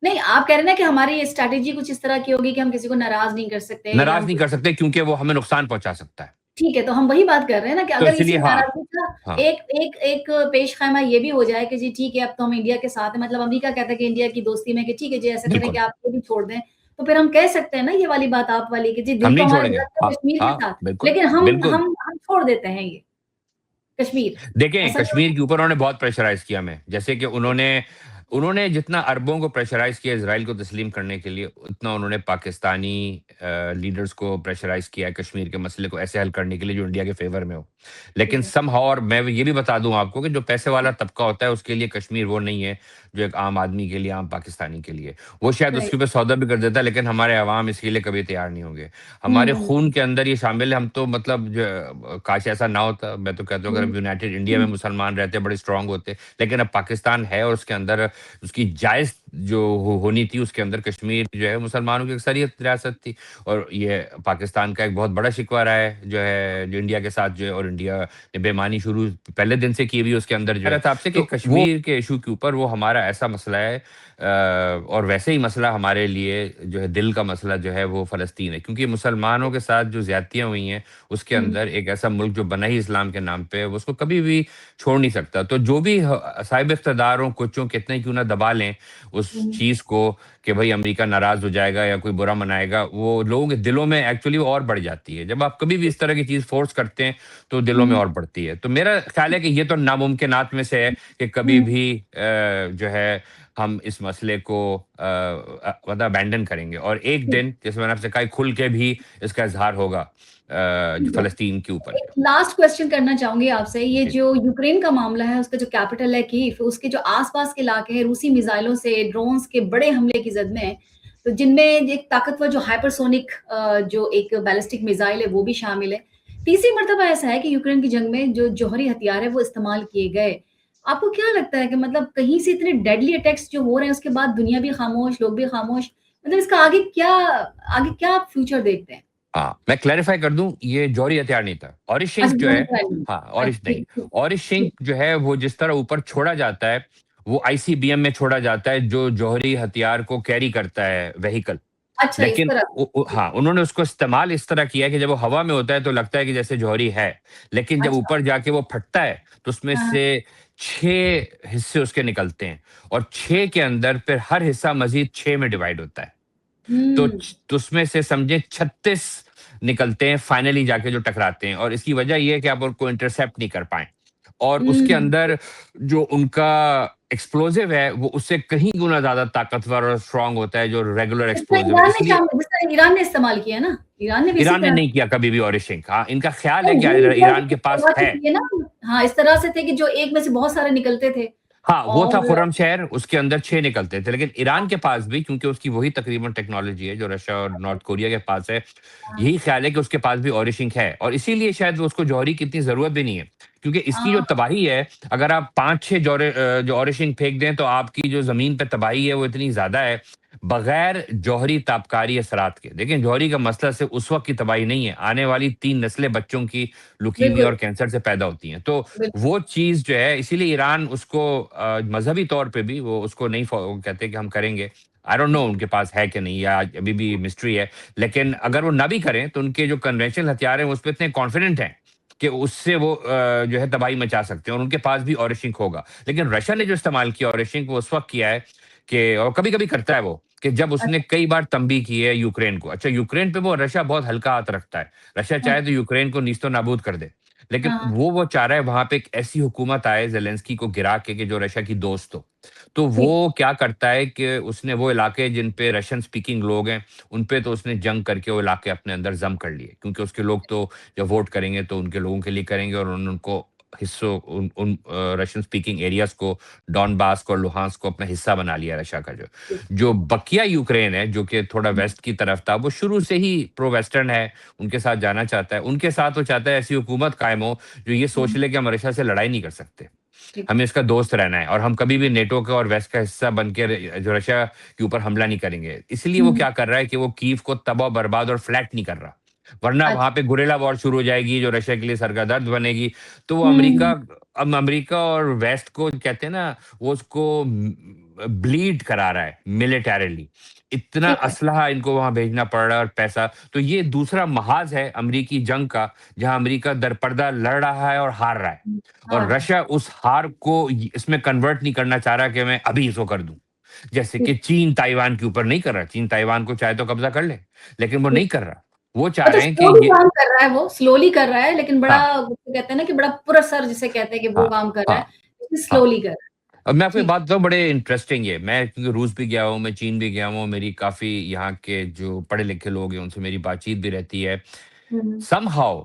नहीं, आप कह रहे हैं ना कि हमारी स्ट्रैटेजी कुछ इस तरह की होगी कि हम किसी को नाराज़ नहीं कर सकते या नाराज़ हम नहीं कुछ कर सकते क्योंकि वो हमें नुकसान पहुँचा सकता है। ठीक है, तो हम वही बात कर रहे हैं ना कि तो अगर किसी इसीलिए की हाँ, नाराज़गी का हाँ। एक एक एक पेश ख़ैमा ये भी हो जाए कि जी ठीक है, अब तो हम इंडिया के साथ हैं, मतलब अमेरिका कहता है कि इंडिया की दोस्ती में कि ठीक है जी, ऐसा करें कि बिल्कुल, आप ये भी छोड़ दें। तो फिर हम कह सकते हैं ना ये वाली बात आप वाली कि जी हम दिल तो नहीं हमारा छोड़ेंगे। धड़कता है हाँ, कश्मीर के हाँ, साथ, बिल्कुल, लेकिन बिल्कुल। हम छोड़ देते हैं ये कश्मीर। देखें, ऐसा नहीं कश्मीर होता? के ऊपर उन्होंने बहुत प्रेशराइज़ किया हमें। जैसे कि उन्होंने उन्होंने जितना अरबों को प्रेशराइज़ किया इज़राइल को तस्लीम करने के लिए, उतना उन्होंने पाकिस्तानी लीडर्स को प्रेशराइज़ किया है कश्मीर के मसले को ऐसे हल करने के लिए जो इंडिया के फ़ेवर में हो। लेकिन ठीक है। समहाउ, और मैं ये भी बता दूँ आपको कि जो पैसे वाला तबका होता है उसके लिए कश्मीर वो नहीं है, जो एक आम आदमी के लिए, आम पाकिस्तानी के लिए। वो शायद राइट। उसके ऊपर सौदा भी कर देता है, लेकिन हमारे अवाम इसके लिए कभी तैयार नहीं होंगे। हुँ, हमारे हुँ, खून के अंदर ये शामिल है। हम तो मतलब जो काश ऐसा ना होता। मैं तो कहता हूँ अगर हुँ, यूनाइटेड इंडिया में हुँ, मुसलमान रहते, बड़े स्ट्रांग होते। लेकिन अब पाकिस्तान है और उसके अंदर उसकी जायज़ जो होनी थी, उसके अंदर कश्मीर जो है मुसलमानों की अक्सरियत रियासत थी। और ये पाकिस्तान का एक बहुत बड़ा शिकवा रहा है जो है, जो इंडिया के साथ जो है, और इंडिया ने बेईमानी शुरू पहले दिन से की हुई उसके अंदर जो है। कह रहा था आपसे कि तो वो कश्मीर के इश्यू के ऊपर वो हमारा ऐसा मसला है और वैसे ही मसला हमारे लिए जो है दिल का मसला जो है वो फ़लस्तीन है, क्योंकि मुसलमानों के साथ जो ज़्यादतियाँ हुई हैं उसके हुँ, अंदर एक ऐसा मुल्क जो बना ही इस्लाम के नाम पे है, वो उसको कभी भी छोड़ नहीं सकता। तो जो भी साहिब इक़्तिदार हों, कुछ हों, कितने क्यों ना दबा लें उस हुँ, चीज़ को कि भाई अमेरिका नाराज़ हो जाएगा या कोई बुरा मनाएगा, वो लोगों के दिलों में एक्चुअली वो और बढ़ जाती है। जब आप कभी भी इस तरह की चीज़ फ़ोर्स करते हैं तो दिलों में हुँ, और बढ़ती है। तो मेरा ख़्याल है कि ये तो नामुमकिनात में से है कि कभी हुँ, भी जो है हम इस मसले को मतलब अबैंडन करेंगे और एक जी, दिन जैसे मैंने आपसे कहा खुल के भी इसका इज़हार होगा जो जी। फ़लस्तीन के ऊपर एक जो। लास्ट क्वेश्चन करना चाहूँगी आपसे, ये जी। जो यूक्रेन का मामला है, उसका जो कैपिटल है कीव, उसके जो आस-पास के इलाके हैं, रूसी मिसाइलों से, ड्रोन्स के बड़े हमले की ज़द में हैं, तो जिनमें एक ताकतवर जो हाइपरसोनिक जो एक बैलिस्टिक मिसाइल है, वो भी शामिल है। तीसरी मर्तबा ऐसा है कि यूक्रेन की जंग में जो जौहरी हथियार है, वो इस्तेमाल किए गए। आपको क्या लगता है कि मतलब कहीं से इतने डेडली अटैक्स जो हो रहे हैं, उसके बाद दुनिया भी खामोश, लोग भी खामोश, मतलब इसका आगे क्या आप फ्यूचर देखते हैं? हाँ, मैं क्लैरिफ़ाई कर दूँ, ये जौहरी हथियार नहीं था। अच्छा, ऑरिशिंक जो जौहरी है प्लानिंग। हाँ, अच्छा, ऑरिश नहीं। ठीक, ठीक, ऑरिशिंक ठीक। जो है वो जिस तरह ऊपर छोड़ा जाता है, वो आईसीबीएम में छोड़ा जाता है जो जौहरी हथियार को कैरी करता है व्हीकल। अच्छा, इस लेकिन तरह। जी। हाँ, उन्होंने उसको इस्तेमाल इस तरह किया है कि जब वो हवा में होता है तो लगता है कि जैसे जौहरी है। लेकिन जब अच्छा, ऊपर जाके वो फटता है, तो उसमें हाँ, से 6 हिस्से उसके निकलते हैं और 6 के अंदर फिर हर हिस्सा मज़ीद 6 में डिवाइड होता है। हुँ, तो उसमें से समझे 36 निकलते हैं फाइनली जाके जो टकराते हैं और इसकी वजह ये है कि आप उनको इंटरसेप्ट नहीं कर पाएँ। और उसके हुँ। अंदर जो उनका एक्सप्लोसिव है, वो उससे कहीं गुना ज़्यादा ताकतवर और स्ट्रॉन्ग होता है जो रेगुलर एक्सप्लोसिव है। इसलिए जिस तरह ईरान ने इस्तेमाल किया ना? ईरान ने भी इसी ईरान ने तरह नहीं किया कभी भी ऑरिशिंग। हाँ, इनका ख़्याल है नहीं, कि ये मिसाइल ईरान के पास करवा है। चुकी है ना। हाँ, इस तरह से थे कि जो एक में से बहुत सारे निकलते थे हाँ, वो था और खुर्रमशहर, उसके अंदर 6 निकलते थे, लेकिन ईरान के पास भी क्योंकि उसकी वही तकरीबन टेक्नोलॉजी है जो रशिया और नॉर्थ कोरिया के पास है, हाँ, यही ख्याल है कि उसके पास भी ऑरिशिंग है और इसीलिए शायद उसको जौहरी की इतनी ज़रूरत भी नहीं है। क्योंकि इसकी जो हाँ, तबाही है, अगर आप 5-6 जो ऑरिशिंग फेंक दें, तो आपकी जो ज़मीन पे तबाही है, वो इतनी ज़्यादा है, बगैर जौहरी ताबकारी असरात के। देखिए, जौहरी का मसला सिर्फ़ उस वक़्त की तबाही नहीं है, आने वाली 3 नस्लें बच्चों की ल्यूकीमिया बिल्कुल, और कैंसर से पैदा होती हैं। तो बिल्कुल। वो चीज़ जो है इसीलिए ईरान उसको मज़हबी तौर पे भी वो उसको नहीं वो कहते कि हम करेंगे। आई डोंट नो उनके पास है कि नहीं या अभी भी मिस्ट्री है। लेकिन अगर वो ना भी करें तो उनके जो कन्वेंशनल हथियार हैं, उसपे इतने कॉन्फिडेंट हैं कि उससे वो जो है तबाही मचा सकते हैं और उनके पास भी ऑरिशिंग होगा। लेकिन रशिया ने जो इस्तेमाल किया ऑरिशिंग वो उस वक़्त किया है कि और कभी-कभी करता है वो, कि जब उसने अच्छा, कई बार तंबीह की है यूक्रेन को। अच्छा यूक्रेन पे वो रशिया बहुत हल्का हाथ रखता है। रशिया चाहे तो अच्छा। यूक्रेन को नीस्तो-नाबूद कर दे। लेकिन हाँ, हाँ, वो चाह रहा है वहाँ पे एक ऐसी हुकूमत आए ज़ेलेंस्की को गिरा के कि जो रशिया की दोस्त हो। तो ठीक। वो क्या करता है कि उसने वो इलाके जिन पे रशियन स्पीकिंग लोग हैं, उन पे तो उसने जंग करके वो इलाके अपने अंदर ज़ब्त कर लिए। क्योंकि उसके लोग तो जब वोट करेंगे तो उनके लोगों के लिए करेंगे और उनको हिस्सों उन उन रशियन स्पीकिंग एरियाज़ को, डॉनबास को और लुहांस्क को अपना हिस्सा बना लिया रशिया का जो। ठीक। जो बकिया यूक्रेन है, जो कि थोड़ा हुँ, वेस्ट की तरफ था, वो शुरू से ही प्रो वेस्टर्न है, उनके साथ जाना चाहता है। उनके साथ वो चाहता है ऐसी हुकूमत कायम हो, जो ये सोच हुँ, ले कि हम रशिया से लड़ाई नहीं कर सकते। ठीक। हमें इसका दोस्त रहना है और हम कभी भी नेटो का और वेस्ट का हिस्सा बन के जो रशिया के ऊपर हमला नहीं करेंगे। इसलिए वो हुँ, क्या कर रहा है कि वो कीव को तबाह-बर्बाद और फ्लैट नहीं कर रहा। वरना वहाँ अच्छा। पे गुरिल्ला वॉर शुरू हो जाएगी, जो रशिया के लिए सर का दर्द बनेगी। तो वो अमेरिका हुँ, अब अमेरिका और वेस्ट को कहते हैं ना, वो उसको ब्लीड करा रहा है मिलिटरीली। इतना ठीक है। असलहा इनको वहाँ भेजना पड़ रहा है और पैसा। तो ये दूसरा महाज़ है अमरीकी जंग का, जहाँ अमेरिका दरपर्दा लड़ रहा है और हार रहा है। हुँ, हाँ, और रशिया उस हार को इसमें कन्वर्ट नहीं करना चाह रहा कि मैं अभी इसको कर दूं। जैसे ठीक, कि चीन ताइवान के ऊपर नहीं कर रहा। चीन ताइवान को चाहे तो कब्जा कर ले, लेकिन वो ठीक। नहीं कर रहा। वो चाह मतलब रहे हैं कि स्लोली ये काम कर रहा है वो, स्लोली कर रहा है लेकिन बड़ा हाँ, जिसे कहते हैं ना कि बड़ा पुरअसर जिसे कहते हैं कि वो हाँ, काम कर रहा है, हाँ, लेकिन हाँ। स्लोली कर रहा है। अब मैं आपको एक ठीक। बात बताऊँ, बड़े इंटरेस्टिंग है। मैं क्योंकि रूस भी गया हूँ, मैं चीन भी गया हूँ, मेरी काफ़ी यहाँ के जो पढ़े-लिखे लोग हैं, उनसे मेरी बातचीत भी रहती है। हुँ, समहाउ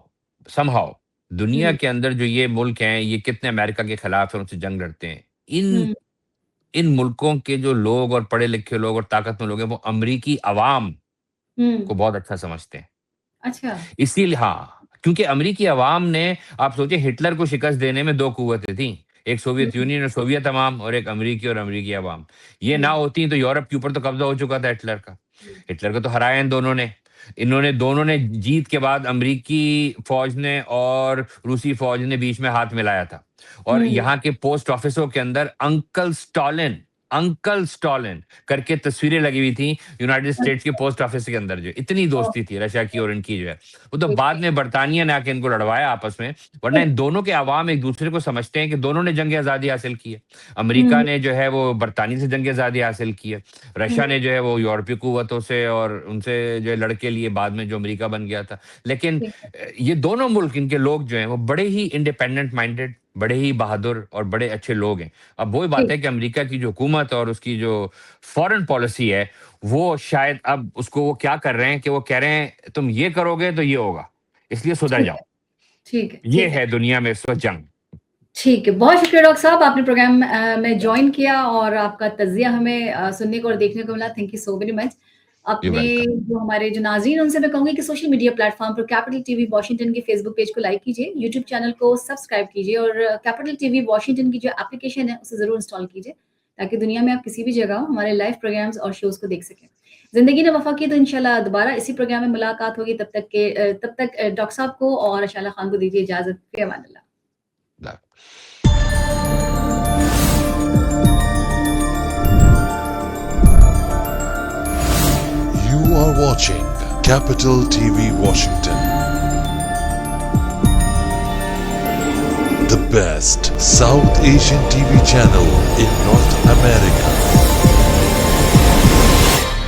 समहाउ दुनिया हुँ, के अंदर जो ये मुल्क हैं, ये कितने अमेरिका के खिलाफ हैं, उनसे जंग लड़ते हैं। इन हुँ, इन मुल्कों के जो लोग और पढ़े-लिखे लोग और ताकतवर लोग हैं, वो अमरीकी अवाम हुँ। को बहुत अच्छा समझते हैं। अच्छा। इसीलिए हाँ, क्योंकि अमरीकी अवाम ने आप सोचिए हिटलर को शिकस्त देने में 2 कुव्वतें थीं। एक सोवियत हुँ, यूनियन और सोवियत अवाम और एक अमरीकी और अमरीकी अवाम। ये ना हुँ, होती तो यूरोप के ऊपर तो कब्ज़ा हो चुका था हिटलर का। हुँ, हिटलर को तो हराया इन दोनों ने। इन्होंने दोनों ने जीत के बाद अमरीकी फ़ौज ने और रूसी फ़ौज ने बीच में हाथ मिलाया था। और हुँ, यहाँ के पोस्ट ऑफिसों के अंदर अंकल स्टालिन अंकल स्टालिन करके तस्वीरें लगी हुई थी यूनाइटेड स्टेट्स के पोस्ट ऑफिस के अंदर। जो इतनी ओह! दोस्ती थी रशिया की और इनकी जो है, वो तो ठीक बाद है। में बरतानिया ने आके इनको लड़वाया आपस में, वरना इन दोनों के अवाम एक दूसरे को समझते हैं कि दोनों ने जंग आज़ादी हासिल की है। अमेरिका हुँ, ने जो है वो बरतानिया से जंग आज़ादी हासिल की है। हुँ, रशिया ने जो है वो यूरोपीय कुव्वतों से और उनसे जो है लड़ के लिए बाद में जो अमेरिका बन गया था। लेकिन ठीक है, ये दोनों मुल्क, इनके लोग जो हैं वो बड़े ही इंडिपेंडेंट माइंडेड, बड़े ही बहादुर और बड़े अच्छे लोग हैं। अब वही बात ठीक, है कि अमेरिका की जो हुकूमत और उसकी जो फॉरेन पॉलिसी है, वो शायद अब उसको वो क्या कर रहे हैं कि वो कह रहे हैं तुम ये करोगे तो ये होगा, इसलिए सुधर ठीक जाओ। है, ठीक है, ये ठीक है। है दुनिया में इस वक़्त जंग। ठीक है, बहुत शुक्रिया डॉक्टर साहब, आपने प्रोग्राम में जॉइन किया और आपका तज़िया हमें सुनने को और देखने को मिला। Thank you so very much. You अपने वेलकम। जो हमारे जो नाज़रीन उनसे मैं कहूँगी कि सोशल मीडिया प्लेटफ़ॉर्म पर कैपिटल टीवी वॉशिंगटन के फ़ेसबुक पेज को लाइक कीजिए, यूट्यूब चैनल को सब्सक्राइब कीजिए और कैपिटल टीवी वॉशिंगटन की जो एप्लीकेशन है उसे ज़रूर इंस्टॉल कीजिए, ताकि दुनिया में आप किसी भी जगह हो हमारे लाइव प्रोग्राम्स और शोज़ को देख सकें। ज़िंदगी ने वफ़ा की तो इंशाल्लाह दोबारा इसी प्रोग्राम में मुलाकात होगी, तब तक डॉक्टर साहब को और शाला खान को दीजिए इजाज़त। फ़ी अमान अल्लाह। You are watching Capital TV Washington, the best South Asian TV channel in North America.